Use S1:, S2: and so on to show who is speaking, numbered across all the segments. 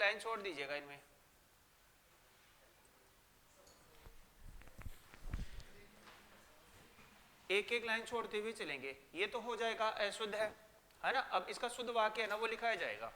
S1: Line छोड़ दीजिएगा इनमें। एक एक लाइन छोड़ते हुए चलेंगे। ये तो हो जाएगा अशुद्ध है ना। अब इसका शुद्ध वाक्य है ना वो लिखाया जाएगा।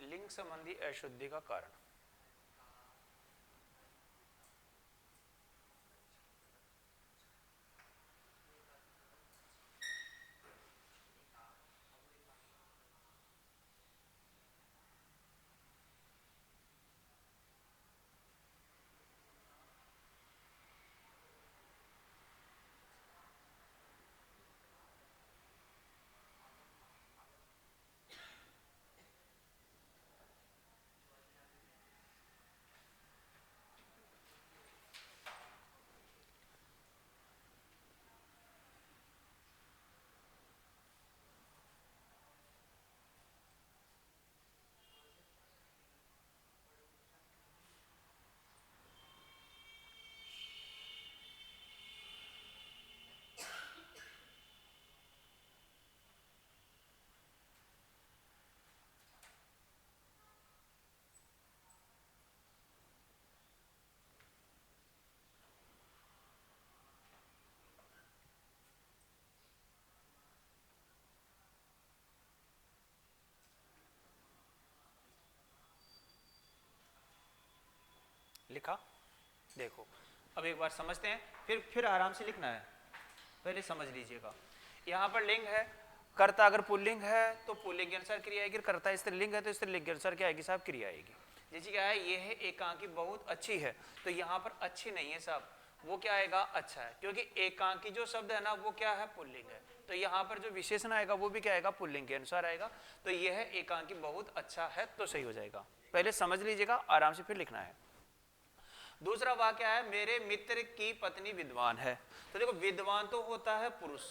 S1: लिंग संबंधी अशुद्धि का कारण। लिखा? देखो अब एक बार समझते हैं, फिर आराम से लिखना है। पहले समझ लीजिएगा। यहाँ पर लिंग है, कर्ता अगर पुल्लिंग है तो पुल्लिंग के अनुसार क्रिया आएगी, कर्ता स्त्रीलिंग है तो स्त्रीलिंग के अनुसार क्या आएगी साहब, क्रिया आएगी। जैसे क्या है, ये है एकांकी बहुत अच्छी है, तो यहाँ पर अच्छी नहीं है साहब, वो क्या आएगा, अच्छा है, क्योंकि एकांकी जो शब्द है ना वो क्या है, पुल्लिंग है, तो यहाँ पर जो विशेषण आएगा वो भी क्या आएगा, पुल्लिंग के अनुसार आएगा। तो यह है एकांकी बहुत अच्छा है, तो सही हो जाएगा। पहले समझ लीजिएगा, आराम से फिर लिखना है। दूसरा वाक्य है, मेरे मित्र की पत्नी विद्वान है। तो देखो विद्वान तो होता है पुरुष,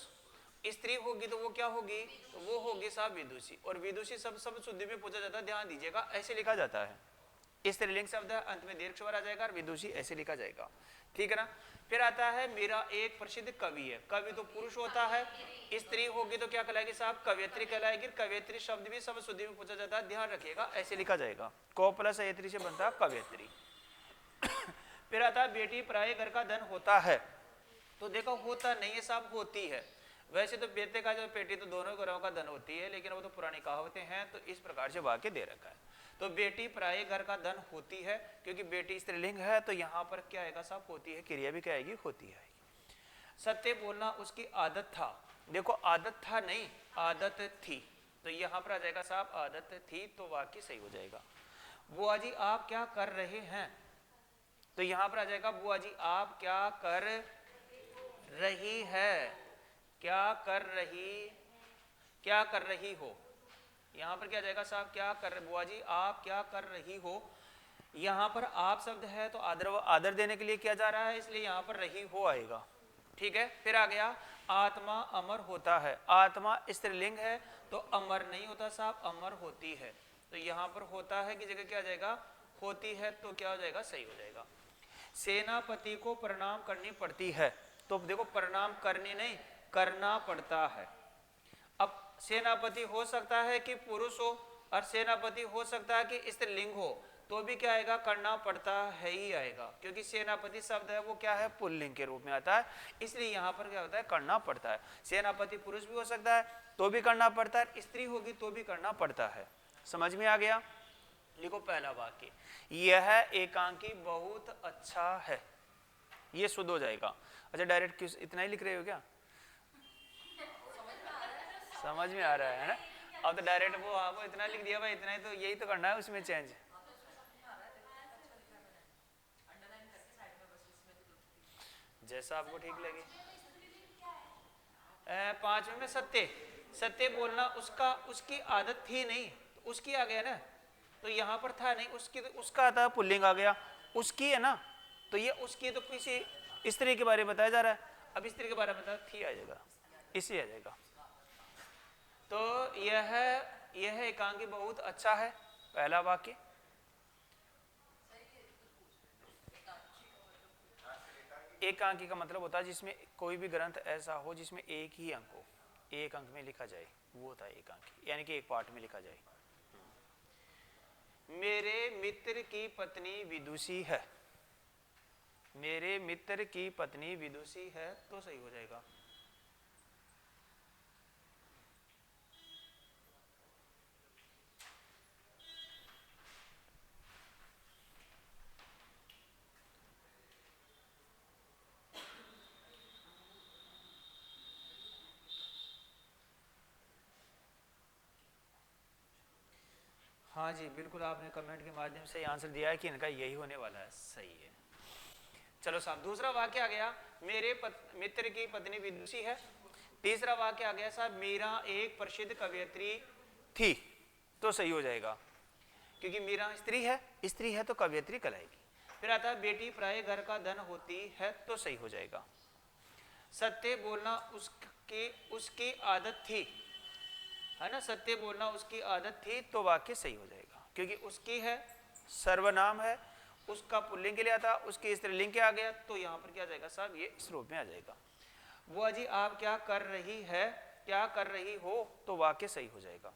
S1: स्त्री होगी तो वो क्या होगी, तो वो होगी साहब विदुषी, और विदुषी सब शुद्धि में पूछा जाता है, ध्यान दीजिएगा, ऐसे लिखा जाता है। स्त्रीलिंग शब्द है, अंत में दीर्घ स्वर आ जाएगा और विदुषी ऐसे लिखा जाएगा, ठीक है ना। फिर आता है, मेरा एक प्रसिद्ध कवि है। कवि तो पुरुष होता है, स्त्री होगी तो क्या कहलाएगी साहब, कवयित्री कहलाएगी। कवयित्री शब्द भी सब शुद्धि में पूछा जाता है, ध्यान रखिएगा, ऐसे लिखा जाएगा, को प्लस अयत्री से बनता है कवयित्री। फिर आता है, बेटी पराये घर का धन होता है। तो देखो होता नहीं है साहब, होती है। वैसे तो बेटे का जो बेटी तो दोनों घरों का धन होती है, लेकिन वो तो पुरानी कहावतें हैं, तो इस प्रकार से वाक्य दे रखा है। तो बेटी पराये घर का धन होती है, क्योंकि बेटी स्त्रीलिंग है, तो यहाँ पर क्या आएगा साहब, होती है, क्रिया भी क्या आएगी, होती है। सत्य बोलना उसकी आदत था। देखो आदत था नहीं, आदत थी, तो यहाँ पर आ जाएगा साहब आदत थी, तो वाक्य सही हो जाएगा। बुआ जी आप क्या कर रहे हैं, तो यहां पर आ जाएगा, बुआ जी आप क्या कर रही है, क्या कर रही हो। यहां पर क्या जाएगा साहब, क्या कर, बुआ जी आप क्या कर रही हो। यहां पर आप शब्द है तो आदर देने के लिए किया जा रहा है, इसलिए यहां पर रही हो आएगा, ठीक है। फिर आ गया, आत्मा अमर होता है। आत्मा स्त्रीलिंग है तो अमर नहीं होता साहब, अमर होती है, तो यहां पर होता है की जगह क्या आ जाएगा, होती है, तो क्या हो जाएगा, सही हो जाएगा। सेनापति को प्रणाम करनी पड़ती है। तो देखो प्रणाम करनी नहीं, करना पड़ता है। अब सेनापति हो सकता है कि पुरुष हो और सेनापति हो सकता है कि स्त्रीलिंग हो, तो भी क्या आएगा, करना पड़ता है ही आएगा, क्योंकि सेनापति शब्द है वो क्या है, पुल्लिंग के रूप में आता है, इसलिए यहाँ पर क्या होता है, करना पड़ता है। सेनापति पुरुष भी हो सकता है तो भी करना पड़ता है, स्त्री होगी तो भी करना पड़ता है। समझ में आ गया? लिखो पहला वाक्य, यह एकांकी बहुत अच्छा है, ये शुद्ध हो जाएगा। अच्छा डायरेक्ट क्यों इतना ही लिख रहे हो क्या? समझ में आ रहा है ना? अब तो डायरेक्ट वो आपको इतना लिख दिया भाई, इतना ही तो, यही तो करना है उसमें चेंज। जैसा आपको ठीक लगे। 5वें में सत्य, सत्य बोलना उसका, उसकी आदत थी नहीं, तो उसकी आ गया ना, तो यहाँ पर था नहीं, उसकी तो उसका था, पुल्लिंग आ गया, उसकी है ना, तो ये उसकी तो किसी स्त्री के बारे में बताया जा रहा है, अब स्त्री के बारे में बताया, थी आ जाएगा, इसी आ जाएगा। तो यह एकांकी बहुत अच्छा है, पहला वाक्य। एकांकी का मतलब होता है जिसमें कोई भी ग्रंथ ऐसा हो जिसमें एक ही अंक हो, एक अंक में लिखा जाए, वो होता है एकांकी, यानी कि एक पार्ट में लिखा जाए। मेरे मित्र की पत्नी विदुषी है, मेरे मित्र की पत्नी विदुषी है, तो सही हो जाएगा। हाँ जी बिल्कुल, आपने कमेंट के माध्यम से आंसर दिया है कि इनका यही होने वाला है, सही है। चलो साहब, दूसरा वाक्य आ गया, मेरे मित्र की पत्नी विदुषी है। तीसरा वाक्य आ गया साहब, मीरा एक प्रसिद्ध कवयित्री थी, तो सही हो जाएगा, क्योंकि मीरा स्त्री है तो कवयित्री कहलाएगी। फिर आता है, बेटी प्राय घर का धन होती है, तो सही हो जाएगा। सत्य बोलना उसकी आदत थी, है ना, सत्य बोलना उसकी आदत थी, तो वाक्य सही हो जाएगा, क्योंकि उसकी है सर्वनाम है, उसका पुल्लिंग के लिए आता, उसके स्त्रीलिंग के आ गया, तो यहाँ पर क्या आ जाएगा साहब, ये इस रूप में आ जाएगा। बुआ जी आप क्या कर रही है, क्या कर रही हो, तो वाक्य सही हो जाएगा।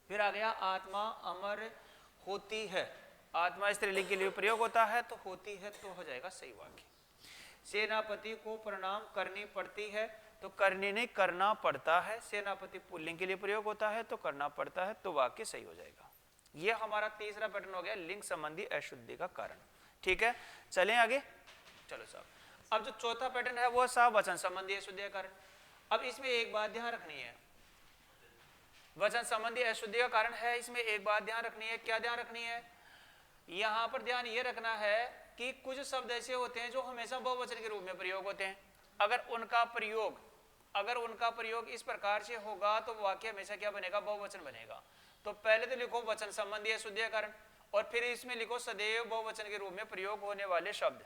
S1: फिर आ गया, आत्मा अमर होती है, आत्मा स्त्रीलिंग के लिए प्रयोग होता है, तो होती है, तो हो जाएगा सही वाक्य। सेनापति को प्रणाम करनी पड़ती है, तो करने नहीं, करना पड़ता है, सेनापति पुल्लिंग के लिए प्रयोग होता है, तो करना पड़ता है, तो वाक्य सही हो जाएगा। ये हमारा तीसरा पैटर्न हो गया, लिंग संबंधी अशुद्धि का कारण। ठीक है, चलें आगे। चलो साहब, अब जो चौथा पैटर्न है वो साहब वचन संबंधी अशुद्धि का कारण। अब इसमें एक बात ध्यान रखनी है, वचन संबंधी अशुद्धि का कारण है, इसमें एक बात ध्यान रखनी है, क्या ध्यान रखनी है, यहां पर ध्यान ये रखना है कि कुछ शब्द ऐसे होते हैं जो हमेशा बहुवचन के रूप में प्रयोग होते हैं, अगर उनका प्रयोग इस प्रकार से होगा तो वाक्य हमेशा क्या बनेगा, बहुवचन बनेगा। तो पहले तो लिखो वचन संबंधी अशुद्धि का कारण, और फिर इसमें लिखो सदैव बहुवचन के रूप में प्रयोग होने वाले शब्द।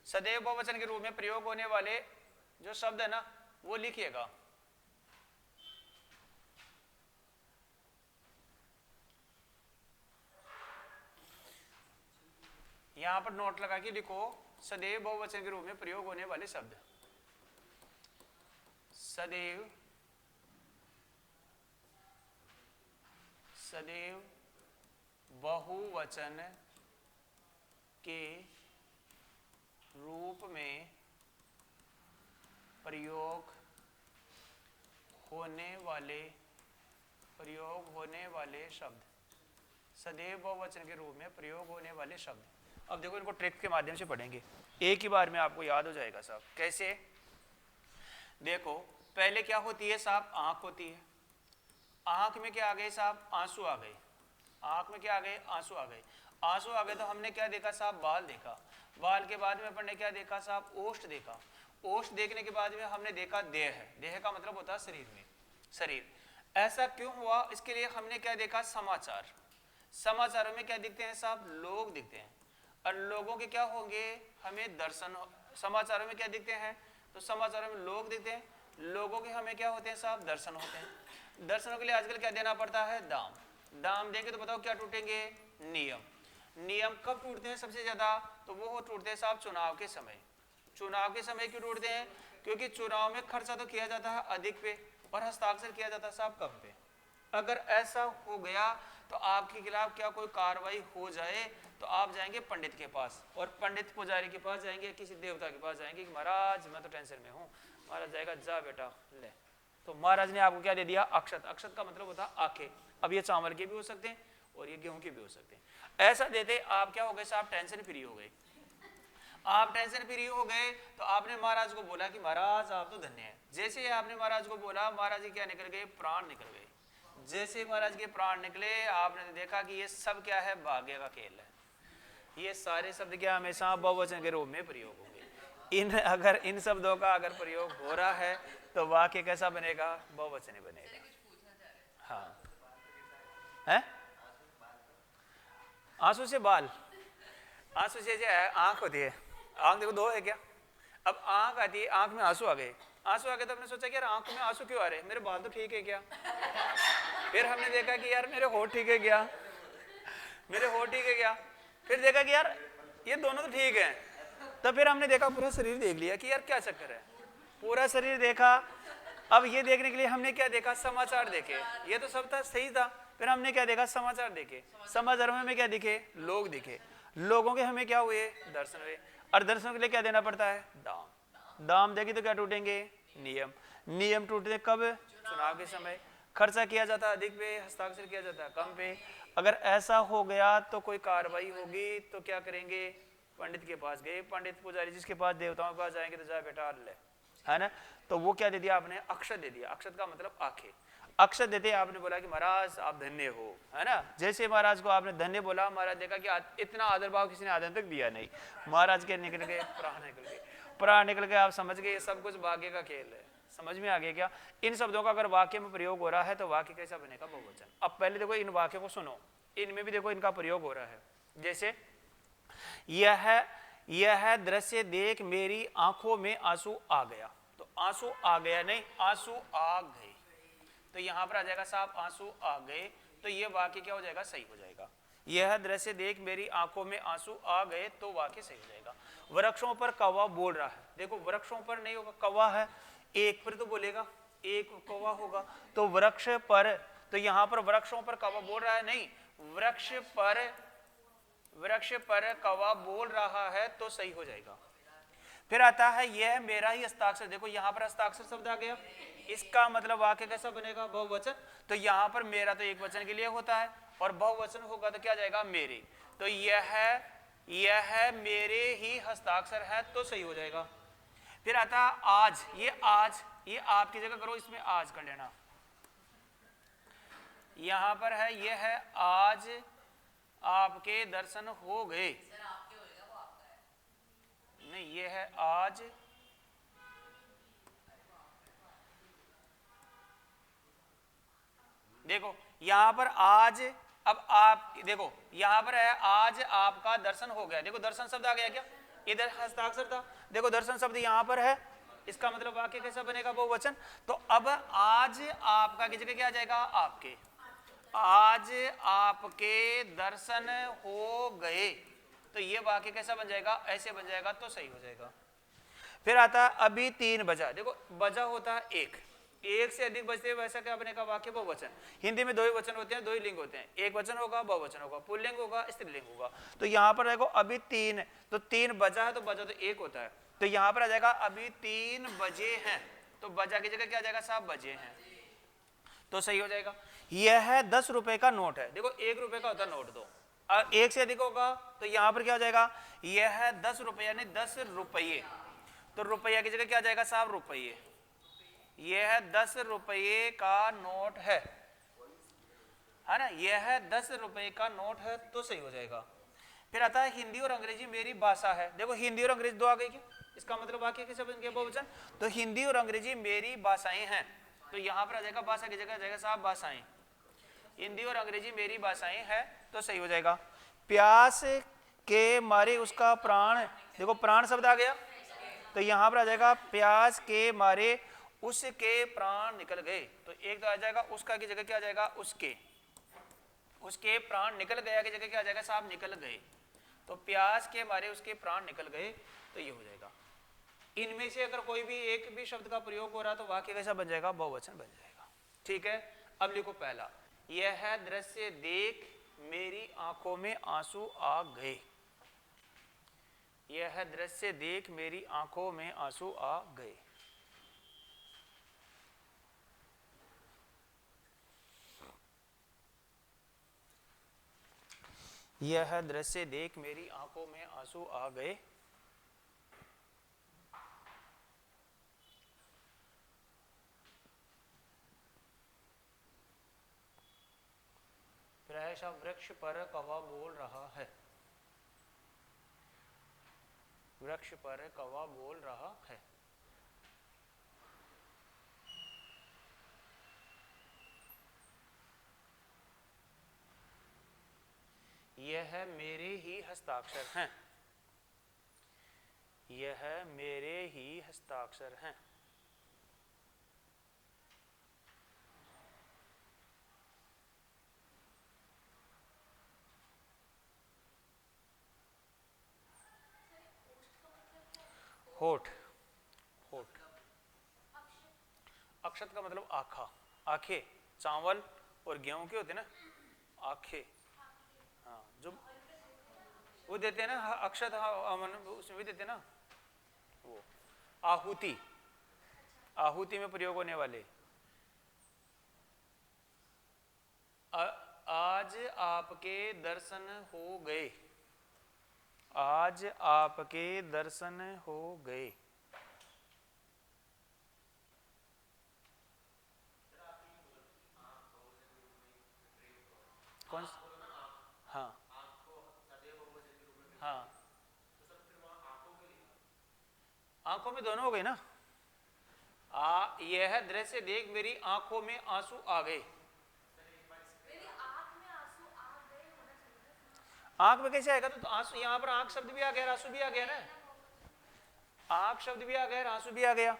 S1: सदैव बहुवचन के रूप में प्रयोग होने वाले जो शब्द है ना, वो लिखिएगा। यहां पर नोट लगा के लिखो, सदैव बहुवचन के रूप में प्रयोग होने वाले शब्द, सदैव बहुवचन के रूप में प्रयोग होने वाले शब्द, सदैव बहुवचन के रूप में प्रयोग होने वाले शब्द। अब देखो, इनको ट्रिक के माध्यम से पढ़ेंगे, एक ही बार में आपको याद हो जाएगा साहब। कैसे? देखो, पहले क्या होती है साहब, आंख होती है, आंख में क्या आ गए साहब, आंसू आ गए, आंख में क्या आ गए, आंसू आ गए, आंसू आ गए, तो हमने क्या देखा साहब, बाल देखा, बाल के बाद में अपन ने क्या देखा साहब, ओष्ठ देखा, ओष्ठ देखने के बाद में हमने देखा देह, देह का मतलब होता है शरीर में, शरीर। ऐसा क्यों हुआ, इसके लिए हमने क्या देखा, समाचार, समाचारों में क्या दिखते हैं साहब, लोग दिखते हैं। और लोगों के क्या होंगे, हमें दर्शन। समाचारों में क्या दिखते हैं, तो समाचारों में लोग दिखते हैं, लोगों के हमें क्या होते हैं साहब, दर्शन होते हैं। दर्शनों के लिए आजकल क्या देना पड़ता है, दाम। दाम देंगे तो बताओ क्या टूटेंगे, नियम। नियम कब टूटते हैं सबसे ज्यादा, तो वो टूटते हैं साहब चुनाव के समय। चुनाव के समय क्यों टूटते हैं, क्योंकि चुनाव में खर्चा तो किया जाता है अधिक पे और हस्ताक्षर किया जाता है साहब कम पे। अगर ऐसा हो गया तो आपके खिलाफ क्या कोई कार्रवाई हो जाए तो आप जाएंगे पंडित के पास, और पंडित पुजारी के पास जाएंगे, किसी देवता के पास जाएंगे कि महाराज मैं तो टेंशन में हूँ। महाराज जाएगा, जा बेटा ले। तो महाराज ने आपको क्या दे दिया, अक्षत। अक्षत का मतलब होता है आंखें। अब ये चावल के भी हो सकते हैं और ये गेहूं के भी हो सकते हैं। ऐसा देते आप क्या हो गए साहब, टेंशन फ्री हो गए। आप टेंशन फ्री हो गए तो आपने महाराज को बोला कि महाराज आप तो धन्य हैं। जैसे ही आपने महाराज को बोला, महाराज जी क्या निकल गए, प्राण निकल गए। जैसे महाराज के प्राण निकले, आपने देखा कि ये सब क्या है, भाग्य का खेल है। ये सारे शब्द क्या हमेशा बहुवचन के रूप में प्रयोग होंगे। अगर इन शब्दों का अगर प्रयोग हो रहा है तो वाक्य कैसा बनेगा, बहुवचन बनेगा। हाँ है, आंसू से बाल, आंसू से जो है आंख होती है, आंख देखो दो है क्या। अब आंख आती है, आंख में आंसू आ गए, आंसू आ गए तो हमने सोचा कि यार आंख में आंसू क्यों आ रहे, मेरे बाल तो ठीक है क्या। फिर हमने देखा कि यार मेरे होठ ठीक है क्या, मेरे होठ ठीक है क्या। फिर देखा कि यार ये दोनों तो ठीक है। तब फिर हमने देखा, पूरा शरीर देख लिया कि यार क्या चक्कर है, पूरा शरीर देखा। अब ये देखने के लिए हमने क्या देखा, समाचार देखे। ये तो सब था सही था, फिर हमने क्या देखा, समाचार देखे। समाचारों में क्या दिखे, लोग दिखे। लोगों के हमें क्या हुए, दर्शन हुए। और दर्शन के लिए क्या देना पड़ता है, दाम। दाम देगी तो क्या टूटेंगे, नियम। नियम टूटते कब, चुनाव के समय। खर्चा किया जाता है अधिक पे, हस्ताक्षर किया जाता है कम पे। अगर ऐसा हो गया तो कोई कार्रवाई होगी तो क्या करेंगे, पंडित के पास गए, पंडित पुजारी जिसके पास, देवताओं के पास जाएंगे तो जा बेटा ले, है ना। तो वो क्या दे दिया आपने, अक्षत दे दिया। अक्षत का मतलब आंखें। अक्षत देते आपने बोला कि महाराज आप धन्य हो, है ना। जैसे महाराज को आपने धन्य बोला, महाराज देखा कि इतना आदर भाव किसी ने आज तक दिया नहीं। महाराज के निकल गए प्राण, निकल गए प्राण, निकल गए। आप समझ गए ये सब कुछ भाग्य का खेल है। समझ में आ गया क्या। इन शब्दों का अगर वाक्य में प्रयोग हो रहा है तो वाक्य कैसा बनेगा, बहुवचन। अब पहले देखो इन वाक्यों को सुनो, इनमें भी देखो इनका प्रयोग हो रहा है। जैसे यह दृश्य देख मेरी आंखों में आंसू आ गया, तो आंसू आ गया नहीं, आंसू आ गए। तो यहां पर आ जाएगा साहब आंसू आ गए, तो ये वाक्य क्या हो जाएगा, सही हो जाएगा। यह दृश्य देख मेरी आंखों में आंसू आ गए, तो वाक्य सही हो जाएगा। वृक्षों पर कौवा बोल रहा है, देखो वृक्षों पर नहीं होगा, कौवा है, एक पर तो बोलेगा, एक कौवा होगा। तो वृक्ष पर, तो यहां पर वृक्षों पर कौवा बोल रहा है नहीं, वृक्ष पर कौवा बोल रहा है, तो सही हो जाएगा। फिर आता है यह मेरा ही हस्ताक्षर, देखो यहां पर हस्ताक्षर शब्द आ गया, इसका मतलब वाक्य कैसा बनेगा, बहुवचन। तो यहां पर मेरा तो एक वचन के लिए होता है, और बहुवचन होगा तो क्या जाएगा, मेरे। तो यह मेरे ही हस्ताक्षर है, तो सही हो जाएगा। फिर आता आज, ये आपकी जगह करो, इसमें आज कर लेना। यहां पर है यह है आज आपके दर्शन हो गए, नहीं ये है आज देखो यहां पर आज। अब आप देखो यहां पर है आज आपका दर्शन हो गया, देखो दर्शन शब्द आ गया क्या, इधर हस्ताक्षर था, देखो दर्शन शब्द यहां पर है, इसका मतलब वाक्य कैसा बनेगा, बहुवचन। तो अब आज आपका की जगह क्या आ जाएगा, आपके। आज आपके दर्शन हो गए, तो ये वाक्य कैसा बन जाएगा, ऐसे बन जाएगा, तो सही हो जाएगा। फिर आता अभी 3 बजा, देखो बजा होता है एक से अधिक बजते वैसा क्या बनेगा, वाक्य बहुवचन। हिंदी में दो ही वचन होते हैं, दो ही लिंग होते हैं, एक वचन होगा, बहुवचन होगा, पुल्लिंग होगा, स्त्रीलिंग होगा। तो यहाँ पर देखो अभी 3, तो 3 बजा है, तो बजा तो एक होता है, तो यहाँ पर आ जाएगा अभी 3 बजे हैं, तो बजा की जगह क्या आ जाएगा साहब, बजे हैं, तो सही हो जाएगा। यह 10 रुपए का नोट है, देखो 1 रुपए का होता है नोट, दो एक से अधिक होगा तो यहाँ पर क्या हो जाएगा, यह 10 रुपये यानी 10 रुपये, तो रुपया की जगह क्या आ जाएगा साहब, रुपये। यह 10 रुपये का नोट है ना, यह 10 रुपये का नोट है, तो सही हो जाएगा। फिर आता है हिंदी और अंग्रेजी मेरी भाषा है, देखो हिंदी और अंग्रेजी दो आ गई क्या, इसका मतलब वाक्य कैसे बन गया, बहुवचन। तो हिंदी और अंग्रेजी मेरी भाषाएं हैं, तो यहाँ पर आ जाएगा भाषा की जगह आ जाएगा साहब भाषाएं। हिंदी और अंग्रेजी मेरी भाषाएं हैं, तो सही हो जाएगा। के मारे उसका प्राण, देखो प्राण शब्द आ गया तो यहां पर आ जाएगा प्यास के मारे उसके प्राण निकल गए। तो एक तो आ जाएगा उसका की जगह क्या आ जाएगा उसके प्राण निकल गया की जगह क्या आ जाएगा साहब निकल गए। तो प्यास के मारे उसके प्राण निकल गए तो ये हो जाएगा। इनमें से अगर कोई भी एक भी शब्द का प्रयोग हो रहा तो वाक्य कैसा बन जाएगा, बहुवचन बन जाएगा। ठीक है, अब लिखो पहला, यह दृश्य देख मेरी आंखों में आंसू आ गए। यह दृश्य देख मेरी आंखों में आंसू आ गए। यह दृश्य देख मेरी आंखों में आंसू आ गए। प्रायशः वृक्ष पर कौवा बोल रहा है। वृक्ष पर कौवा बोल रहा है। यह मेरे ही हस्ताक्षर हैं। यह मेरे ही हस्ताक्षर हैं। होठ, होठ, अक्षत का मतलब आखा, आंखें, चावल और गेहूं के होते ना आंखें, हाँ जो वो देते हैं ना अक्षत, उसमें भी देते हैं ना वो आहुति, आहुति में प्रयोग होने वाले। आज आपके दर्शन हो गए। आज आपके दर्शन हो गए। कौन, हाँ हाँ, आंखों में दोनों हो गए ना। यह दृश्य देख मेरी आंखों में आंसू आ गए। आंख में कैसे आएगा, तो आंसू यहाँ पर आंख शब्द भी आ गया, आंसू भी आ गया ना, आंख शब्द भी आ गया, आंसू भी आ गया।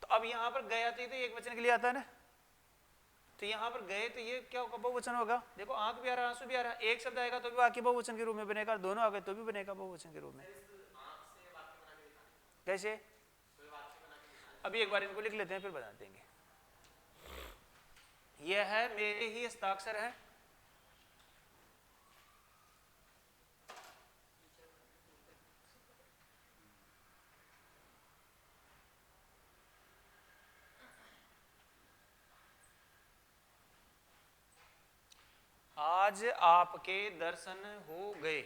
S1: तो अब यहाँ पर गया तो ये तो एक वचन के लिए आता है ना, तो यहाँ पर गए तो ये क्या होगा, बहुवचन होगा। देखो आंख भी आ रहा है, आंसू भी आ रहा है, एक शब्द आएगा तो भी वाक्य बहुवचन के रूप में बनेगा, दोनों आ गए तो भी बनेगा बहुवचन के रूप में। कैसे, अभी एक बार इनको लिख लेते हैं फिर बता देंगे। यह है मेरे ही हस्ताक्षर है। आज आपके दर्शन हो गए।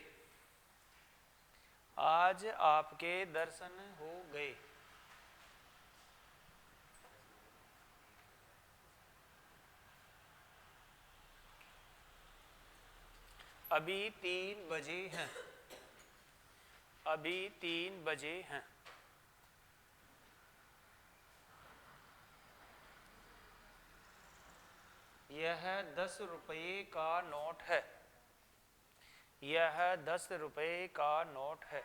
S1: आज आपके दर्शन हो गए। अभी 3 बजे हैं। अभी 3 बजे हैं। यह 10 रुपये का नोट है। यह 10 रुपये का नोट है।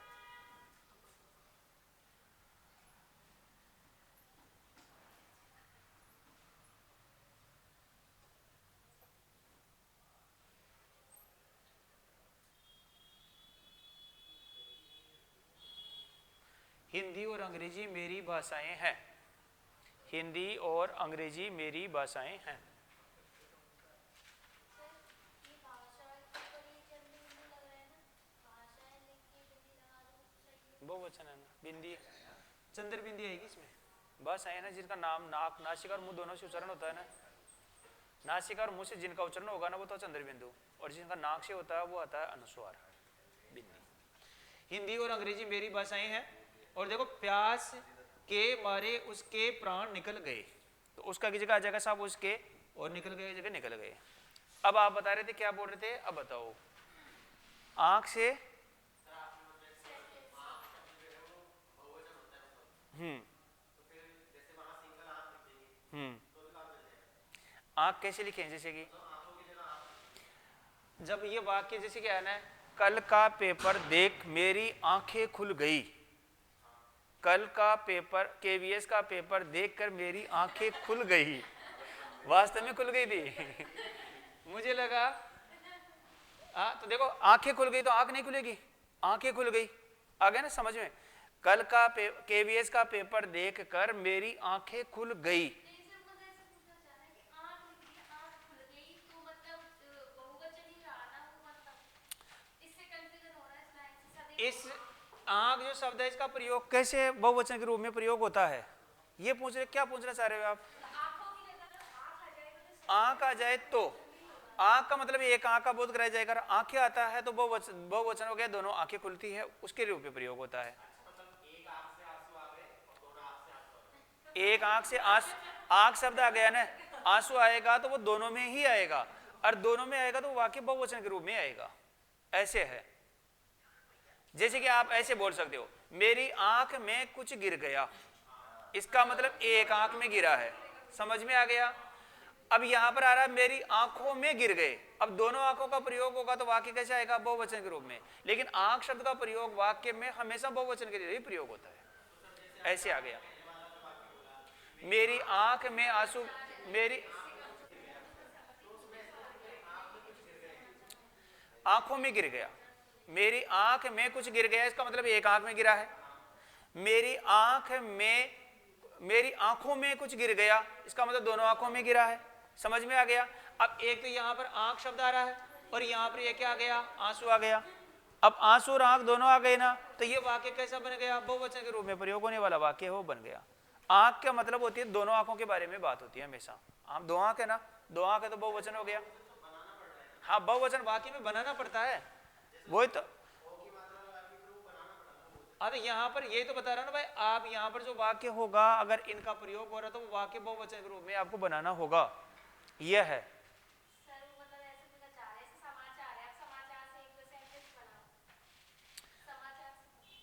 S1: हिंदी और अंग्रेजी मेरी भाषाएं हैं। हिंदी और अंग्रेजी मेरी भाषाएं हैं। बहुवचन है ना, बिंदी, चंद्र बिंदी आएगी इसमें। बस है ना जिनका नाम नाक, नासिका और मुंह दोनों से उच्चारण होता है ना, नासिका और मुंह से जिनका उच्चारण होगा ना वो तो चंद्र बिंदु, और जिनका नाक से होता है वो आता है अनुस्वार बिंदी। हिंदी और अंग्रेजी मेरी भाषाएं हैं। और देखो प्यास के मारे उसके प्राण निकल गए, तो उसका की जगह आ जाएगा साहब उसके, और निकल गए जगह निकल गए। अब आप बता रहे थे क्या बोल रहे थे, अब बताओ। आंख से, आंख कैसे लिखें, जैसे कि जब ये वाक्य जैसे क्या है ना, कल का पेपर देख मेरी आंखें खुल गई। कल का पेपर, केवीएस का पेपर देखकर मेरी आंखें खुल गई। वास्तव में खुल गई थी। मुझे लगा तो देखो आंखें खुल गई तो आंख नहीं खुलेगी, आंखें खुल गई, आ गया ना समझ में। कल का केवीएस का पेपर देखकर मेरी आंखें खुल गई। इस आंख जो शब्द है इसका प्रयोग कैसे बहुवचन के रूप में प्रयोग होता है, ये पूछ रहे, क्या पूछना चाह रहे हो आप? आंख आ जाए तो, आंख का मतलब एक आंख का बोध कराया जाएगा, आंखें आता है तो बहुवचन हो गया, दोनों आंखें खुलती है, उसके रूप में प्रयोग होता है। एक आंख से आंख शब्द आ गया ना, आंसू आएगा तो वो दोनों में ही आएगा, और दोनों में आएगा तो वाक्य बहुवचन के रूप में आएगा। ऐसे है, जैसे कि आप ऐसे बोल सकते हो मेरी आंख में कुछ गिर गया, इसका मतलब एक आंख में गिरा है, समझ में आ गया। अब यहां पर आ रहा है मेरी आंखों में गिर गए, अब दोनों आंखों का प्रयोग होगा तो वाक्य कैसे आएगा? बहुवचन के रूप में। लेकिन आंख शब्द का प्रयोग वाक्य में हमेशा बहुवचन के लिए ही प्रयोग होता है। ऐसे आ गया मेरी आंख में आंसू, मेरी आंखों में गिर गया, मेरी आंख में कुछ गिर गया, इसका मतलब एक आंख में गिरा है। मेरी आंख में, मेरी आंखों में कुछ गिर गया, इसका मतलब दोनों आंखों में गिरा है, समझ में आ गया। अब एक तो यहां पर आंख शब्द आ रहा है और यहां पर ये क्या आ गया? आंसू आ गया। अब आंसू और आंख दोनों आ गए ना, तो ये वाक्य कैसा बन गया? बहुवचन के रूप में प्रयोग होने वाला वाक्य वो बन गया। आंख का मतलब होती है दोनों आंखों के बारे में बात होती है हमेशा। आप दो आंख है ना, दो आंख है तो बहुवचन हो गया। हाँ, बहुवचन वाक्य में बनाना पड़ता है, वही तो। अरे यहाँ पर यही तो बता रहा ना भाई, आप यहाँ पर जो वाक्य होगा अगर इनका प्रयोग हो रहा है तो वाक्य बहुवचन के रूप में आपको बनाना होगा, यह है।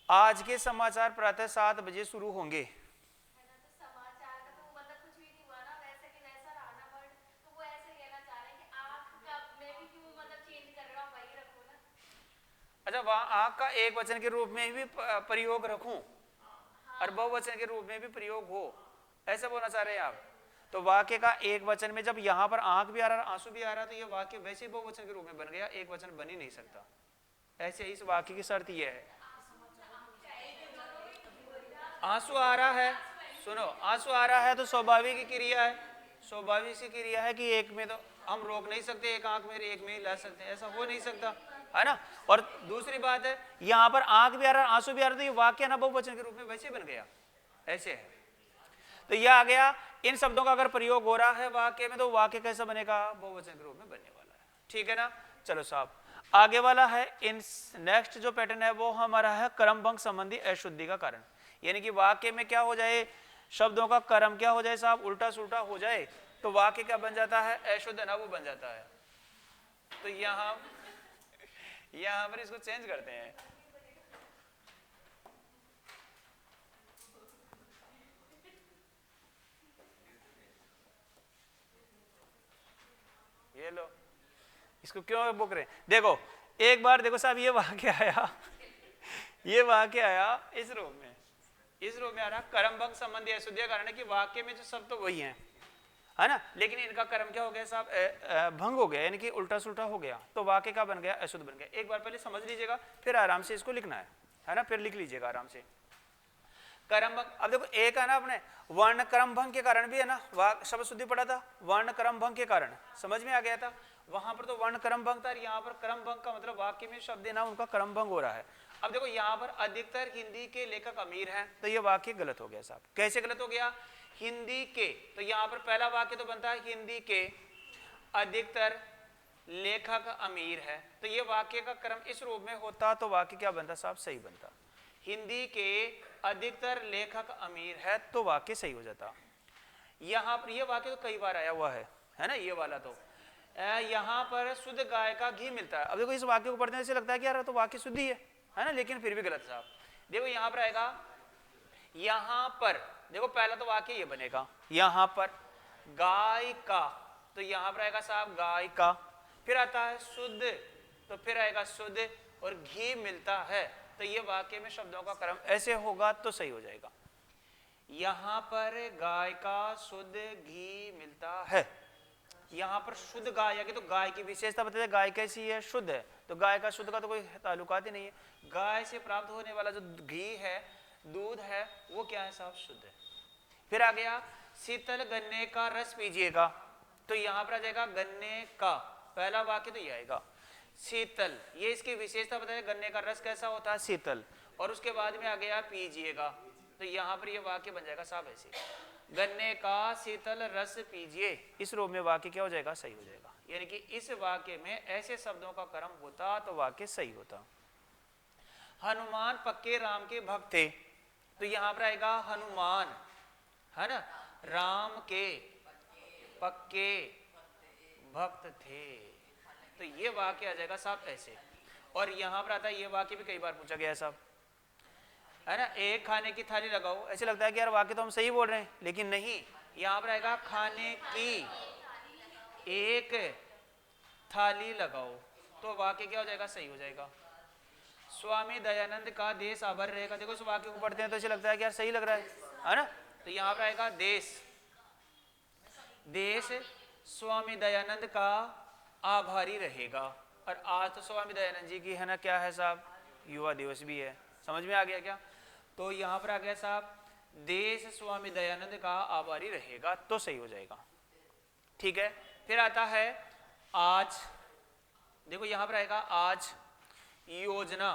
S1: आज के समाचार प्रातः 7 बजे शुरू होंगे। अच्छा, वहां आंख का एक वचन के रूप में भी प्रयोग रखूं और बहुवचन के रूप में भी प्रयोग हो, ऐसा बोलना चाह रहे हैं आप? तो वाक्य का एक वचन में जब यहां पर आंख भी आ रहा है, आंसू भी आ रहा है, तो ये वाक्य वैसे बहुवचन के रूप में बन गया, एक वचन बन ही नहीं सकता। ऐसे इस वाक्य की शर्त यह है, आंसू आ रहा है, सुनो, आंसू आ रहा है तो स्वाभाविक क्रिया है, स्वाभाविक सी क्रिया है कि एक में तो हम रोक नहीं सकते, एक आंख में एक में ही ला सकते हैं, ऐसा हो नहीं सकता है ना। और दूसरी बात है यहां पर आंख भी आ रहा है, आंसू भी आ रहा है, तो ये वाक्य ना बहुवचन के रूप में वैसे बन गया, ऐसे है। तो यह आ गया, इन शब्दों का अगर प्रयोग हो रहा है वाक्य में तो वाक्य कैसा बनेगा? बहुवचन के रूप में बनने वाला है, ठीक है ना। चलो साहब, आगे वाला है, इन नेक्स्ट जो पैटर्न है वो हमारा है क्रमभंग संबंधी अशुद्धि का कारण। यानी कि वाक्य में क्या हो जाए, शब्दों का क्रम क्या हो जाए साहब, उल्टा सुल्टा हो जाए तो वाक्य क्या बन जाता है? अशुद्ध ना वो बन जाता है। तो यहां पर इसको चेंज करते हैं, ये लो, इसको क्यों बुक रहे? देखो एक बार देखो साहब, ये वाक्य आया, ये वाक्य आया इस रूप में, इस रूप में आ रहा क्रमभंग संबंधी अशुद्धि कारण है कि वाक्य में जो शब्द तो वही है ना, लेकिन इनका कर्म क्या हो गया साहब? भंग हो गया, यानी कि उल्टा सुल्टा हो गया, तो वाक्य का बन गया? अशुद्ध बन गया। एक बार पहले समझ लीजिएगा, फिर आराम से इसको लिखना है ना, फिर लिख लीजिएगा आराम से। कर्म भंग, अब देखो एक है ना अपने वर्ण क्रम भंग के कारण भी है ना, शब्द शुद्धि पढ़ा था, वर्ण क्रम भंग के कारण समझ में आ गया था। वहां पर तो वर्ण क्रम भंग था, यहाँ पर क्रम भंग का मतलब वाक्य में शब्द है ना उनका क्रम भंग हो रहा है। अब देखो यहाँ पर अधिकतर हिंदी के लेखक अमीर हैं, तो ये वाक्य गलत हो गया साहब। कैसे गलत हो गया? हिंदी के, तो यहाँ पर पहला वाक्य तो बनता है हिंदी के अधिकतर लेखक अमीर है, तो ये वाक्य का क्रम इस रूप में होता तो वाक्य क्या बनता साहब? सही बनता। हिंदी के अधिकतर लेखक अमीर है तो वाक्य सही हो जाता। यहाँ पर ये वाक्य तो कई बार आया हुआ है ना, ये वाला तो यहाँ पर शुद्ध गाय का घी मिलता है। अब देखो इस वाक्य को पढ़ने से लगता है कि यार तो वाक्य शुद्ध ही है ना, लेकिन फिर भी गलत साहब। देखो यहाँ पर आएगा, यहाँ पर देखो पहला तो वाक्य ये बनेगा, यहाँ पर गाय का, तो यहाँ पर आएगा साहब गाय का, फिर आता है शुद्ध, तो फिर आएगा शुद्ध, और घी मिलता है, तो ये वाक्य में शब्दों का क्रम ऐसे होगा तो सही हो जाएगा। यहां पर गाय का शुद्ध घी मिलता है, यहां पर शुद्ध गाय है, तो गाय की विशेषता बताते गाय कैसी है, शुद्ध है, तो गाय का शुद्ध का तो कोई ताल्लुकात ही नहीं है। गाय से प्राप्त होने वाला जो घी है, दूध है, वो क्या है साहब, शुद्ध है। फिर आ गया शीतल गन्ने का रस पीजिएगा, तो यहां पर आ जाएगा गन्ने का, पहला वाक्य तो ये आएगा शीतल, ये इसकी विशेषता बताए गन्ने का रस कैसा होता है, शीतल, और उसके बाद में आ गया पीजिएगा, तो यहां पर ये वाक्य बन जाएगा साहब ऐसे, गन्ने का शीतल रस पीजिए, इस रूप में वाक्य क्या हो जाएगा, सही हो जाएगा। यानी कि इस वाक्य में ऐसे शब्दों का क्रम होता तो वाक्य सही होता। हनुमान पक्के राम के भक्त थे, तो यहां पर आएगा हनुमान, है ना, राम के पक्के भक्त थे, तो ये वाक्य आ जाएगा साहब ऐसे। और यहां पर आता है, ये वाक्य भी कई बार पूछा गया है साहब, है ना, एक खाने की थाली लगाओ, ऐसे लगता है कि यार वाक्य तो हम सही बोल रहे हैं, लेकिन नहीं, यहां पर आएगा खाने की एक थाली लगाओ, तो वाक्य क्या हो जाएगा, सही हो जाएगा। स्वामी दयानंद का देश आभर रहेगा, देखो इस वाक्य को पढ़ते हैं तो ऐसे लगता है कि यार सही लग रहा है ना, तो यहां पर आएगा देश, देश स्वामी दयानंद का आभारी रहेगा। और आज तो स्वामी दयानंद जी की, है ना, क्या है साहब, युवा दिवस भी है, समझ में आ गया क्या, तो यहां पर आ गया साहब देश स्वामी दयानंद का आभारी रहेगा, तो सही हो जाएगा। ठीक है, फिर आता है आज, देखो यहां पर आएगा आज योजना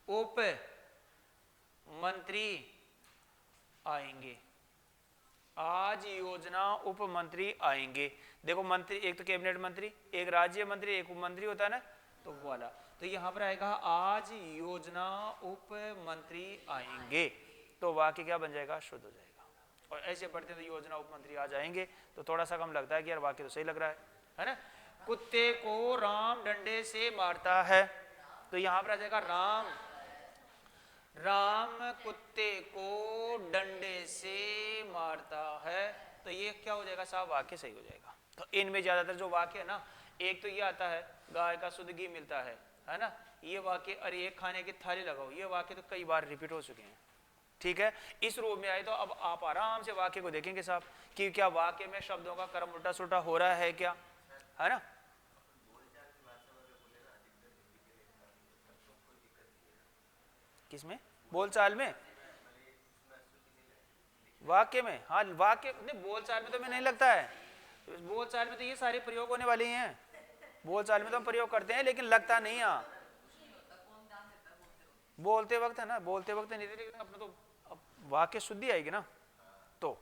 S1: उप मंत्री आएंगे, आज योजना उप मंत्री आएंगे, देखो मंत्री एक तो कैबिनेट मंत्री, एक राज्य मंत्री, एक उप मंत्री होता है ना, तो वो वाला, तो यहां पर आएगा आज योजना उप मंत्री आएंगे, तो वाक्य क्या बन जाएगा, शुद्ध हो जाएगा। और ऐसे पढ़ते हैं तो योजना उप मंत्री आ जाएंगे, तो थोड़ा सा कम लगता है कि यार वाक्य तो सही लग रहा है ना। कुत्ते को राम डंडे से मारता है, तो यहां पर आ जाएगा राम, राम कुत्ते को डंडे से मारता है, तो ये क्या हो जाएगा साहब, वाक्य सही हो जाएगा। तो इनमें ज्यादातर जो वाक्य है ना, एक तो ये आता है गाय का शुद्ध घी मिलता है ना, ये वाक्य, अरे एक खाने की थाली लगाओ, ये वाक्य तो कई बार रिपीट हो चुके हैं। ठीक है, इस रूप में आए तो अब आप आराम से वाक्य को देखेंगे साहब कि क्या वाक्य में शब्दों का क्रम उल्टा सुल्टा हो रहा है क्या, है ना। किसमें, बोलचाल में, वाक्य में, हाँ वाक्य नहीं, बोलचाल में तो मैं नहीं लगता है, बोलचाल में तो ये सारे प्रयोग होने वाले हैं, बोलचाल में तो हम प्रयोग करते हैं, लेकिन लगता नहीं है बोलते वक्त, है ना, बोलते वक्त नहीं, लेकिन अपना तो वाक्य शुद्धि आएगी ना। तो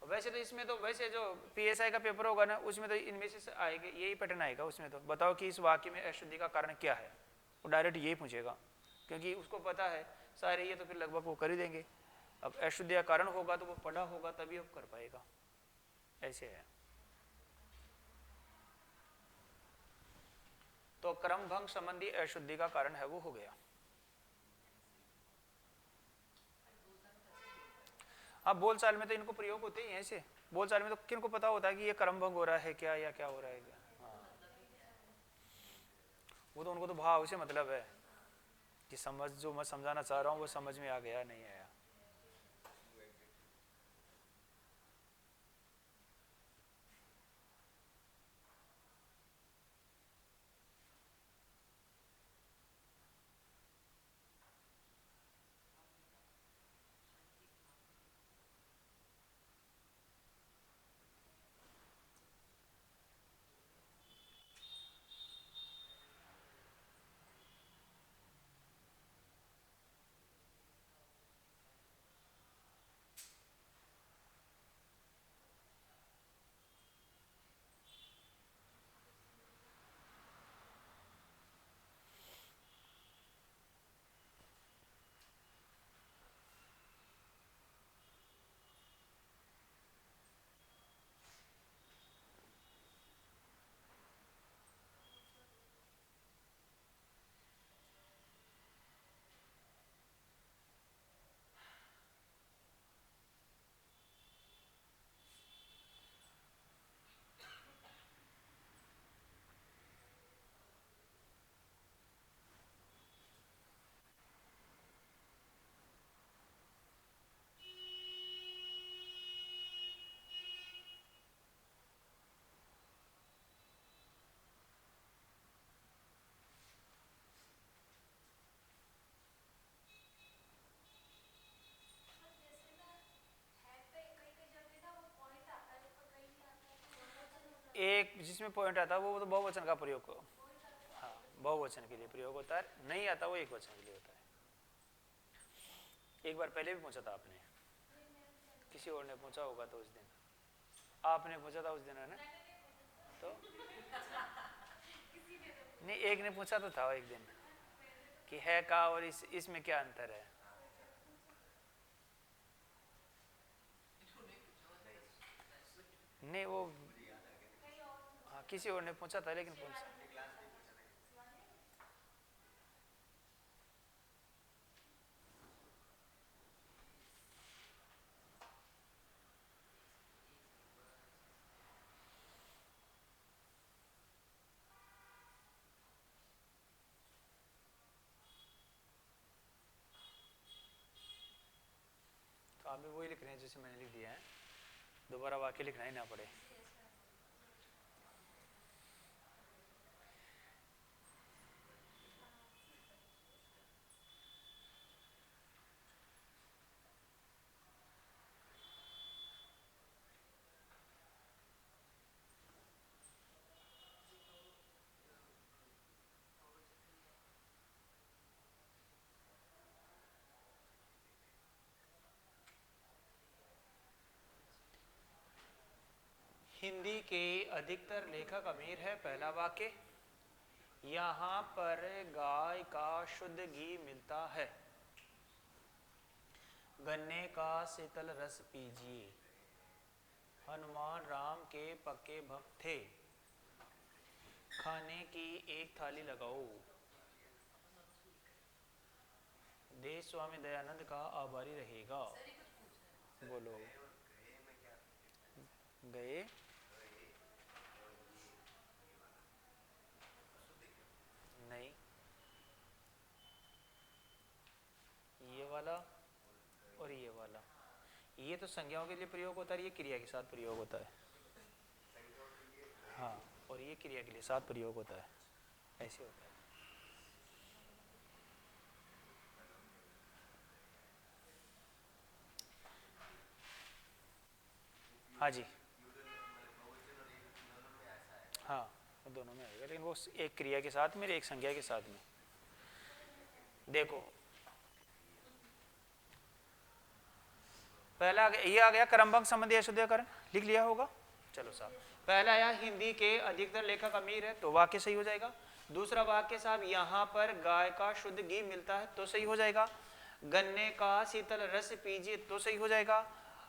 S1: वैसे तो इसमें तो वैसे जो पीएसआई का पेपर होगा ना, उसमें तो इनमें से आएगा, यही पैटर्न आएगा उसमें, तो बताओ कि इस वाक्य में अशुद्धि का कारण क्या है, वो डायरेक्ट यही पूछेगा, क्योंकि उसको पता है सारे, ये तो फिर लगभग वो कर ही देंगे। अब अशुद्धि का कारण होगा तो वो पढ़ा होगा तभी अब कर पाएगा, ऐसे है। तो क्रम भंग संबंधी अशुद्धि का कारण है वो हो गया। अब बोलचाल में तो इनको प्रयोग होते ही हैं ऐसे, बोलचाल में तो किन को पता होता है कि ये क्रम भंग हो रहा है क्या, या क्या हो रहा है क्या, हाँ। वो तो उनको तो भाव से मतलब है कि समझ, जो मैं समझाना चाह रहा हूँ वो समझ में आ गया नहीं आया। जिसमें पॉइंट आता है वो तो बहुवचन का प्रयोग, हाँ बहुवचन के लिए प्रयोग होता है, नहीं आता वो एक वचन के लिए होता है। एक बार पहले भी पूछा था आपने, किसी और ने पूछा होगा तो उस दिन आपने पूछा था उस दिन, है ना? तो नहीं, एक ने पूछा तो था एक दिन कि है का और इसमें क्या अंतर है। नहीं वो, हाँ किसी और ने पूछा था, लेकिन पूछा तो आप भी वही लिख रहे हैं जैसे मैंने लिख दिया है, दोबारा वाक्य लिखना ही ना पड़े। हिंदी के अधिकतर लेखक अमीर है, पहला वाक्य। यहाँ पर गाय का शुद्ध घी मिलता है, गन्ने का शीतल रस पीजिए, हनुमान राम के पक्के भक्त थे, खाने की एक थाली लगाओ, देश स्वामी दयानंद का आभारी रहेगा। बोलो। गए नहीं, ये वाला और ये वाला, ये तो संज्ञाओं के लिए प्रयोग होता है, ये क्रिया के साथ प्रयोग होता है। हाँ, और ये क्रिया के लिए साथ प्रयोग होता है, ऐसे होता है। हाँ जी, हाँ वो दोनों में आएगा, लेकिन वो एक क्रिया के साथ में, एक संज्ञा के साथ में। देखो पहला ये आ गया क्रमभंग संबंधी अशुद्धीकरण, लिख लिया होगा। चलो साहब, पहला आया हिंदी के अधिकतर लेखक अमीर है, तो वाक्य सही हो जाएगा। दूसरा वाक्य साहब, यहाँ पर गाय का शुद्ध घी मिलता है, तो सही हो जाएगा। गन्ने का शीतल रस पीजिए, तो सही हो जाएगा।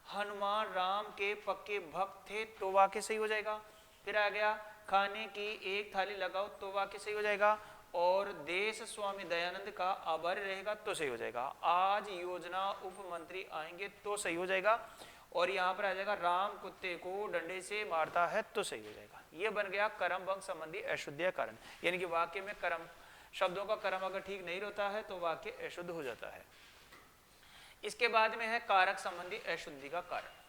S1: हनुमान राम के पक्के भक्त थे, तो वाक्य सही हो जाएगा। फिर आ गया खाने की एक थाली लगाओ, तो वाक्य सही हो जाएगा। और देश स्वामी दयानंद का आभारी रहेगा, तो सही हो जाएगा। आज योजना उप मंत्री आएंगे, तो सही हो जाएगा। और यहाँ पर आ जाएगा राम कुत्ते को डंडे से मारता है, तो सही हो जाएगा। ये बन गया क्रमभंग संबंधी अशुद्धीकरण, यानी कि वाक्य में क्रम, शब्दों का क्रम अगर ठीक नहीं रहता है तो वाक्य अशुद्ध हो जाता है। इसके बाद में है कारक संबंधी अशुद्धि का कारण।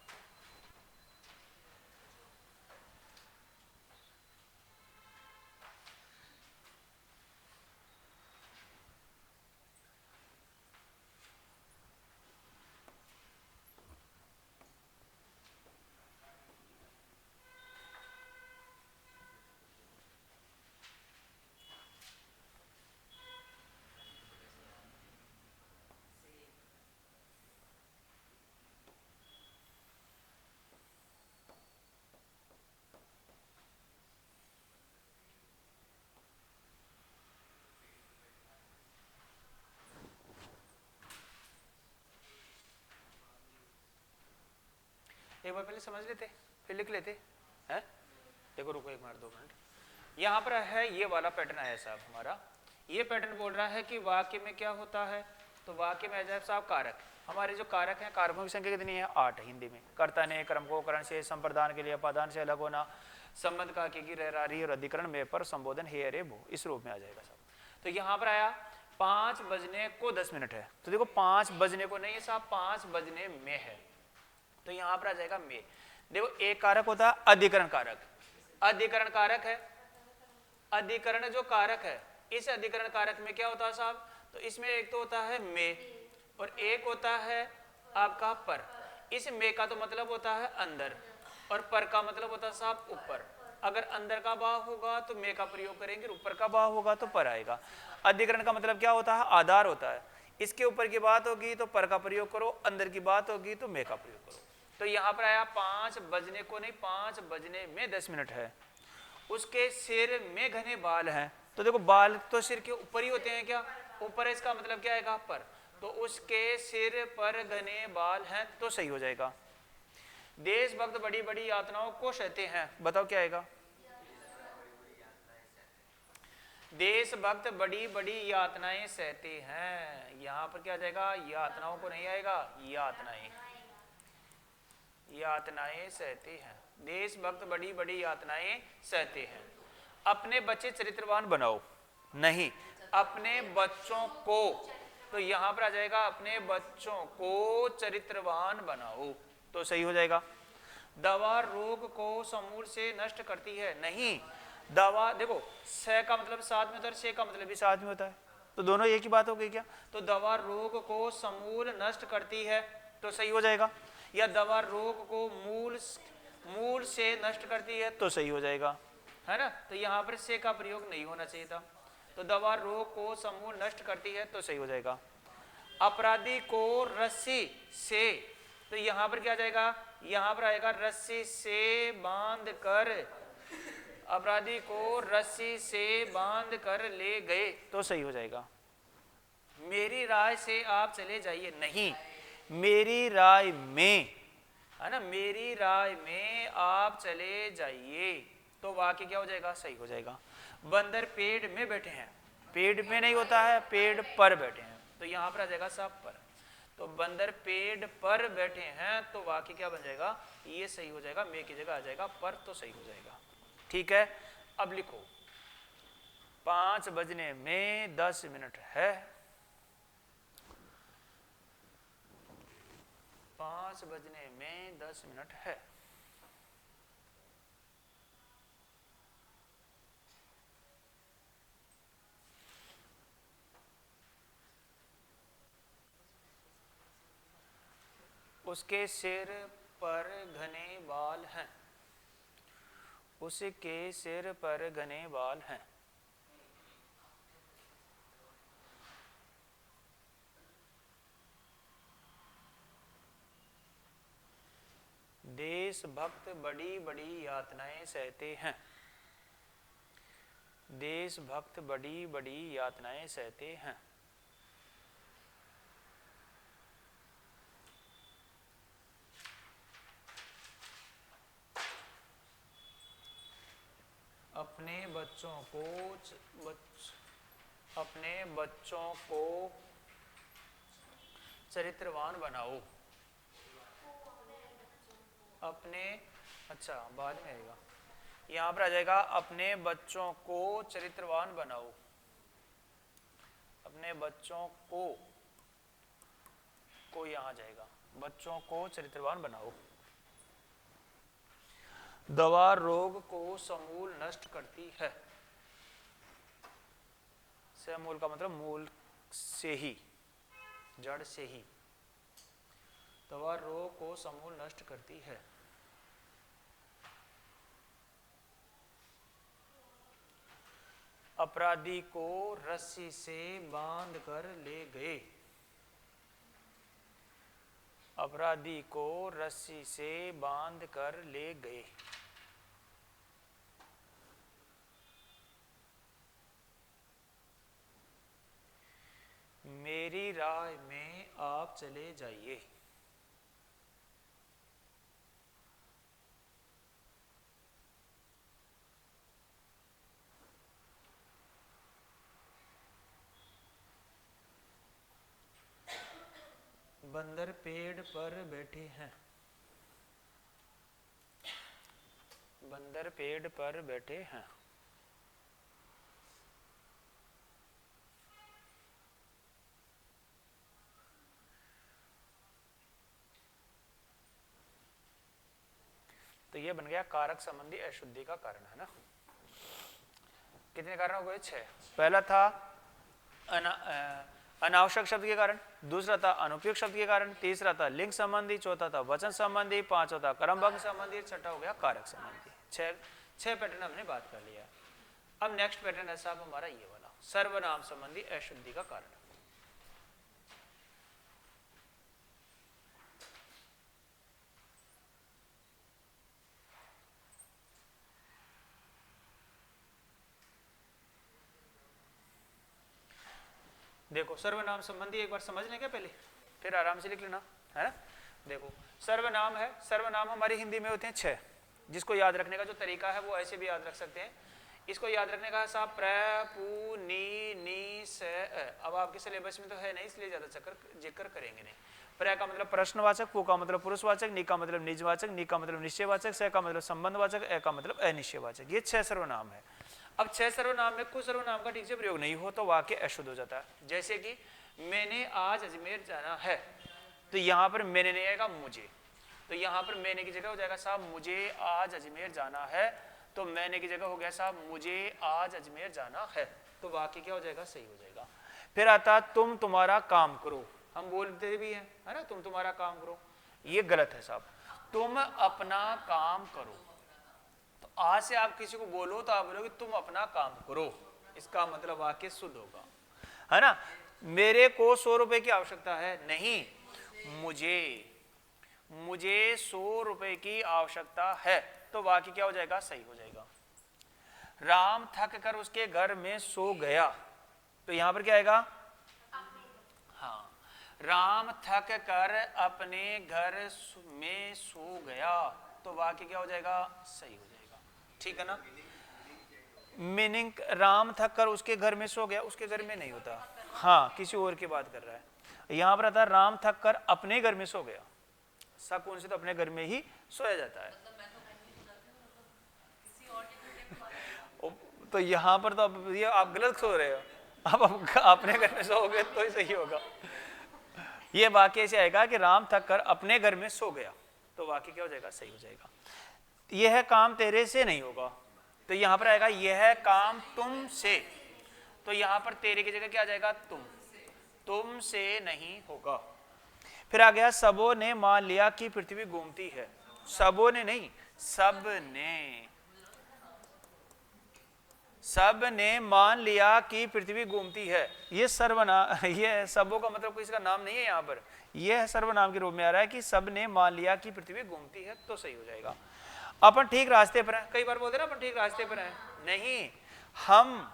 S1: एक बार पहले समझ लेते फिर लिख लेते हैं। देखो रुको एक मिनट 2 मिनट, यहाँ पर है ये वाला पैटर्न आया साहब हमारा। ये पैटर्न बोल रहा है कि वाक्य में क्या होता है, तो वाक्य में आ जाए साहब कारक। हमारे जो कारक हैं, कारकों की संख्या कितनी है? 8 हिंदी में। कर्ता ने क्रम को करण से, संप्रदान के लिए अपादान से अलग होना, संबंध का की रहरारी और अधिकरण में पर संबोधन हे अरे वो, इस रूप में आ जाएगा साहब। तो यहाँ पर आया 5 बजने को 10 मिनट है, तो देखो 5 बजने को नहीं है साहब, 5 बजने में है, तो यहाँ पर आ जाएगा में। देखो एक कारक होता है अधिकरण कारक, अधिकरण कारक है, अधिकरण जो कारक है, इस अधिकरण कारक में क्या होता है साहब, तो इसमें एक तो होता है में और एक होता है आपका पर। इस में का तो मतलब होता है अंदर और पर का मतलब होता है साहब ऊपर। अगर अंदर का भाव होगा तो में का प्रयोग करेंगे, ऊपर का भाव होगा तो पर आएगा। अधिकरण का मतलब क्या होता है? आधार होता है। इसके ऊपर की बात होगी तो पर का प्रयोग करो, अंदर की बात होगी तो में का प्रयोग करो। तो यहाँ पर आया 5 बजने को नहीं, 5 बजने में 10 मिनट है। उसके सिर में घने बाल हैं, तो देखो बाल तो सिर के ऊपर ही होते हैं क्या? ऊपर है, इसका मतलब क्या आएगा? पर। तो उसके सिर पर घने बाल हैं तो सही हो जाएगा। देशभक्त बड़ी बड़ी यातनाओं को सहते हैं, बताओ क्या आएगा? देशभक्त बड़ी बड़ी यातनाएं सहते हैं, यहां पर क्या आ जाएगा? यातनाओं को नहीं आएगा, यातनाएं, यातनाएं सहते हैं। देशभक्त बड़ी बड़ी यातनाएं सहते हैं। अपने बच्चे चरित्रवान बनाओ, नहीं, अपने बच्चों को, तो यहां पर आ जाएगा अपने बच्चों को चरित्रवान बनाओ तो सही हो जाएगा। दवा रोग को समूल से नष्ट करती है, नहीं, दवा देखो स का मतलब साथ में होता है, से का मतलब भी साथ में होता है, तो दोनों एक ही बात हो गई क्या? तो दवा रोग को समूल नष्ट करती है तो सही हो जाएगा, या दवा रोग को मूल से नष्ट करती है तो सही हो जाएगा, है ना। तो यहाँ पर से का प्रयोग नहीं होना चाहिए था। तो दवा रोग को समूल नष्ट करती है तो सही हो जाएगा। अपराधी को रस्सी से, तो यहाँ पर क्या आ जाएगा? यहाँ पर आएगा रस्सी से बांध कर, अपराधी को रस्सी से बांध कर ले गए तो सही हो जाएगा। मेरी राय से आप चले जाइए, नहीं, मेरी राय में, है ना, मेरी राय में आप चले जाइए तो वाक्य क्या हो जाएगा? सही हो जाएगा। बंदर पेड़ में बैठे हैं, पेड़ में नहीं होता है, पेड़ पर बैठे हैं, तो यहाँ पर आ जाएगा सब पर। तो बंदर पेड़ पर बैठे हैं तो वाक्य क्या बन जाएगा? ये सही हो जाएगा, में की जगह आ जाएगा पर, तो सही हो जाएगा। ठीक है, अब लिखो 5 बजने में 10 मिनट है। 5 बजने में 10 मिनट है। उसके सिर पर घने बाल हैं, उसके सिर पर घने बाल हैं। देशभक्त बड़ी बड़ी यातनाएं सहते हैं, देशभक्त बड़ी बड़ी यातनाएं सहते हैं। अपने बच्चों को चरित्रवान बनाओ, अपने, अच्छा बाद में आएगा, यहाँ पर आ जाएगा अपने बच्चों को चरित्रवान बनाओ, अपने बच्चों को यहाँ जाएगा, बच्चों को चरित्रवान बनाओ। दवा रोग को समूल नष्ट करती है, समूल का मतलब मूल से ही, जड़ से ही, दवा रोग को समूल नष्ट करती है। अपराधी को रस्सी से बांध कर ले गए, अपराधी को रस्सी से बांध कर ले गए। मेरी राय में आप चले जाइए, बंदर पेड़ पर बैठे हैं, बंदर पेड़ पर बैठे हैं। तो ये बन गया कारक संबंधी अशुद्धि का कारण, है ना। कितने कारण हो गए? 6। पहला था अनावश्यक शब्द के कारण, दूसरा था अनुपयुक्त शब्द के कारण, तीसरा था लिंग संबंधी, चौथा था वचन संबंधी, पांचवा था क्रमभंग संबंधी, छठा हो गया कारक संबंधी। 6 पैटर्न हमने बात कर लिया। अब नेक्स्ट पैटर्न है साहब हमारा ये वाला, सर्वनाम संबंधी अशुद्धि का कारण। देखो सर्वनाम संबंधी एक बार समझ लें क्या पहले, फिर आराम से लिख लेना, है ना। देखो सर्वनाम है, सर्वनाम हमारी हिंदी में होते हैं 6, जिसको याद रखने का जो तरीका है वो ऐसे भी याद रख सकते हैं। इसको याद रखने का साहब प्र, पू, नी, स, अब आपके सिलेबस में तो है नहीं इसलिए ज्यादा जिक्र करेंगे नहीं। प्र का मतलब प्रश्नवाचक, पू का मतलब पुरुषवाचक, नी का मतलब निजवाचक, नी का मतलब निश्चयवाचक, स का मतलब संबंधवाचक, ए का मतलब अनिश्चयवाचक। ये 6 सर्वनाम है। अब 6 सर्वनाम में कुछ सर्वनाम का ठीक से प्रयोग नहीं हो तो वाक्य अशुद्ध हो जाता है। जैसे कि मैंने आज अजमेर जाना है, तो यहाँ पर मैंने नहीं आएगा मुझे, तो यहाँ पर मैंने की जगह हो जाएगा साहब मुझे आज अजमेर जाना है, तो मैंने की जगह हो गया साहब मुझे आज अजमेर जाना है, तो वाक्य क्या हो जाएगा, सही हो जाएगा। फिर आता तुम तुम्हारा काम करो, हम बोलते भी हैं, है ना, तुम तुम्हारा काम करो, ये गलत है साहब, तुम अपना काम करो। तो आज से आप किसी को बोलो तो आप बोलोगे तुम अपना काम करो, इसका मतलब वाक्य शुद्ध होगा, है ना। मेरे को 100 रुपए की आवश्यकता है, नहीं मुझे 100 रुपए की आवश्यकता है, तो वाक्य क्या हो जाएगा, सही हो जाएगा। राम थक कर उसके घर में सो गया, तो यहां पर क्या आएगा, हाँ, राम थक कर अपने घर में सो गया, तो वाक्य क्या हो जाएगा, सही हो जाएगा, ठीक है ना। मीनिंग राम थक कर उसके घर में सो गया, उसके घर में नहीं होता, हाँ किसी और की बात कर रहा है। यहां पर आता है राम थक कर अपने घर में सो गया, शकुन से तो अपने घर में ही सोया जाता है। तो यहाँ पर तो अब ये आप गलत सो रहे हो, अब अपने घर में सोओगे तो ही सही होगा। ये वाक्य ऐसे आएगा कि राम थक कर अपने घर में सो गया, तो वाक्य क्या हो जाएगा, सही हो जाएगा। यह काम तेरे से नहीं होगा, तो यहाँ पर आएगा यह काम तुम से, तो यहाँ पर तेरे की जगह क्या आ जाएगा, तुम से नहीं होगा। फिर आ गया सबों ने मान लिया कि पृथ्वी घूमती है, सबों ने नहीं, सब ने मान लिया कि पृथ्वी घूमती है। ये सर्वनाम, ये सबों का मतलब कोई इसका नाम नहीं है, यहाँ पर यह सर्वनाम के रूप में आ रहा है कि सब ने मान लिया कि पृथ्वी घूमती है, तो सही हो जाएगा। अपन ठीक रास्ते पर हैं, कई बार बोलते हैं ना अपन ठीक रास्ते पर हैं, नहीं, हम,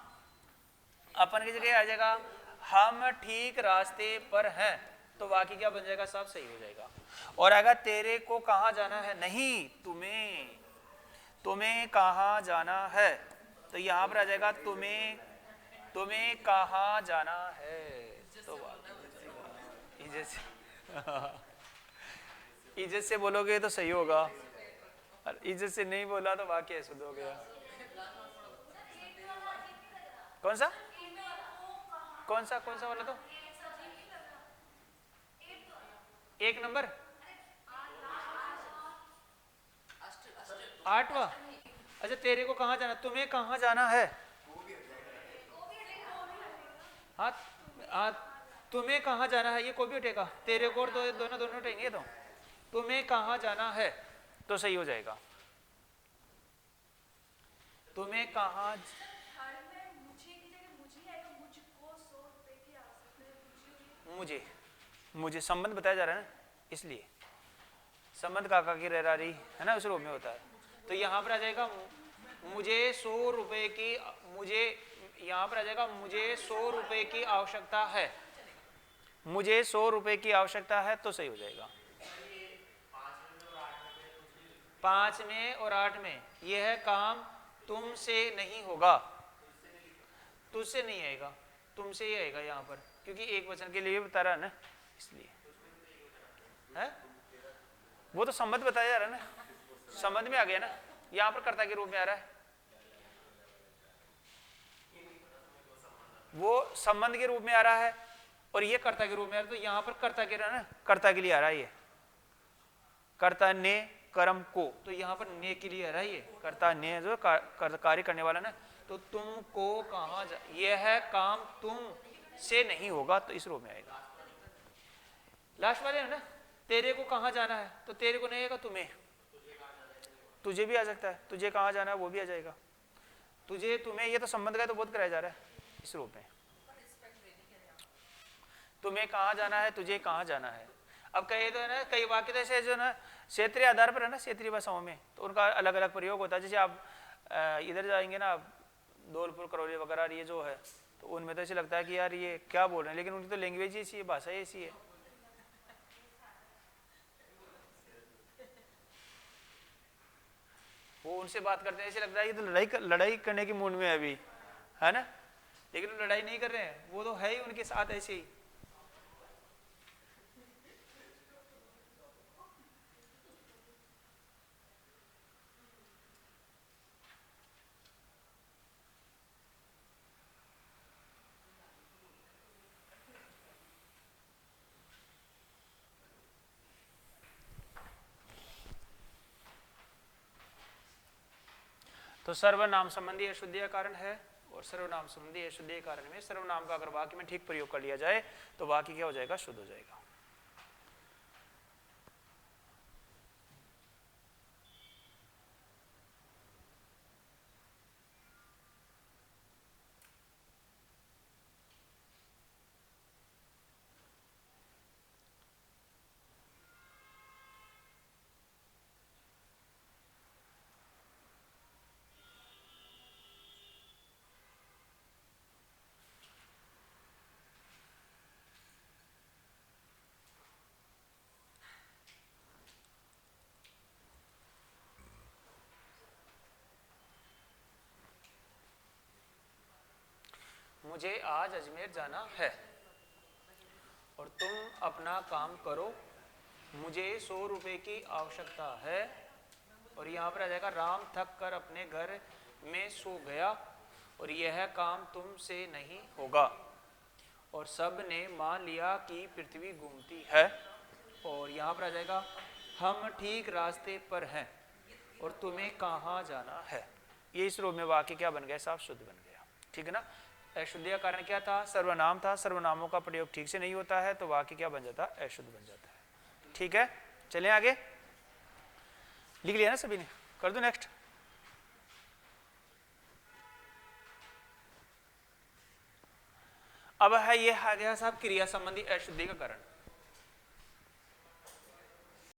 S1: अपन की जगह आ जाएगा हम ठीक रास्ते पर हैं, तो वाक्य क्या बन जाएगा साहब, सही हो जाएगा। और अगर तेरे को कहाँ जाना है, नहीं तुम्हें कहाँ जाना है, तो यहाँ पर आ जाएगा तुम्हें कहाँ जाना है, तो वाक्य हो जाएगा। इज्जत से बोलोगे तो सही होगा, और इज्जत से नहीं बोला तो वाक्य अशुद्ध हो गया। कौन सा वाला, तो 1 नंबर 8वां, अच्छा तेरे को कहाँ जाना, तुम्हें कहाँ जाना है, हाँ तुम्हें कहाँ जाना है, ये को भी उठेगा, तेरे को और दोनों उठेंगे, तो तुम्हें कहाँ जाना है, तो सही हो जाएगा। तुम्हें कहाँ, मुझे संबंध बताया जा रहा है ना, इसलिए संबंध काका की रही है ना, उस रूप में होता है। तो यहाँ पर आ जाएगा मुझे 100 रुपए की, यहाँ पर आ जाएगा मुझे 100 रुपए की आवश्यकता है, मुझे 100 रुपए की आवश्यकता है, तो सही हो जाएगा। 5 में और 8 में, यह काम तुमसे नहीं होगा, तुझसे नहीं आएगा, तुमसे ही आएगा यहाँ पर, क्योंकि एक वचन के लिए बता रहा है ना, इसलिए है, वो तो संबंध बताया जा रहा है ना, संबंध में आ गया ना, यहाँ पर कर्ता के रूप में आ रहा है, वो संबंध के रूप में आ रहा है और ये कर्ता के रूप में आ रहा है, तो यहाँ पर कर्ता के रहा है ना, कर्ता के लिए आ रहा है, ये कर्ता ने कर्म को, तो यहाँ पर ने के लिए आ रहा है, ये कर्ता ने जो कार्य करने वाला ना, तो तुमको कहाँ जा, यह काम तुम से नहीं होगा, तो इस रूप में आएगा। लास्ट वाले है ना, तेरे को कहाँ जाना है, तो तेरे को नहीं आएगा, तुम्हें, तुझे भी आ सकता है, तुझे कहाँ जाना है वो भी आ जाएगा, तुझे, तुम्हें, ये तो संबंध का तो बहुत कराया जा रहा है इस रूप में। तुम्हें कहाँ जाना है, तुझे कहाँ जाना है। अब कई तो है ना, कई वाक्य तो ऐसे जो ना क्षेत्रीय आधार पर है ना, क्षेत्रीय भाषाओं में तो उनका अलग अलग प्रयोग होता है। जैसे आप इधर जाएंगे ना, धौलपुर करौली वगैरह ये जो है, तो उनमें तो ऐसे लगता है कि यार ये क्या बोल रहे हैं, लेकिन उनकी तो लैंग्वेज ही ऐसी है, भाषा ही ऐसी है। वो उनसे बात करते हैं ऐसे लगता है ये तो लड़ाई करने की मूड में है अभी, है ना, लेकिन वो लड़ाई नहीं कर रहे हैं, वो तो है ही उनके साथ ऐसे ही। तो सर्वनाम संबंधी अशुद्धि कारण है, और सर्वनाम संबंधी अशुद्धि कारण में सर्वनाम का अगर वाक्य में ठीक प्रयोग कर लिया जाए तो वाक्य क्या हो जाएगा, शुद्ध हो जाएगा। मुझे आज अजमेर जाना है और तुम अपना काम करो, मुझे 100 रुपए की आवश्यकता है। और यहाँ पर आ जाएगा राम थक कर अपने घर में सो गया और यह काम तुमसे नहीं होगा। और सब ने मान लिया कि पृथ्वी घूमती है। और यहाँ पर आ जाएगा हम ठीक रास्ते पर हैं और तुम्हें कहाँ जाना है। ये इस रूप में वाक्य क्या बन गया, साफ शुद्ध बन गया। ठीक है ना। अशुद्धि का कारण क्या था, सर्वनाम था। सर्वनामों का प्रयोग ठीक से नहीं होता है तो वाक्य क्या बन जाता है, अशुद्ध बन जाता है। ठीक है, चलें आगे। लिख लिया ना सभी ने, कर दो नेक्स्ट। अब है ये आ गया साहब क्रिया संबंधी अशुद्धि का कारण।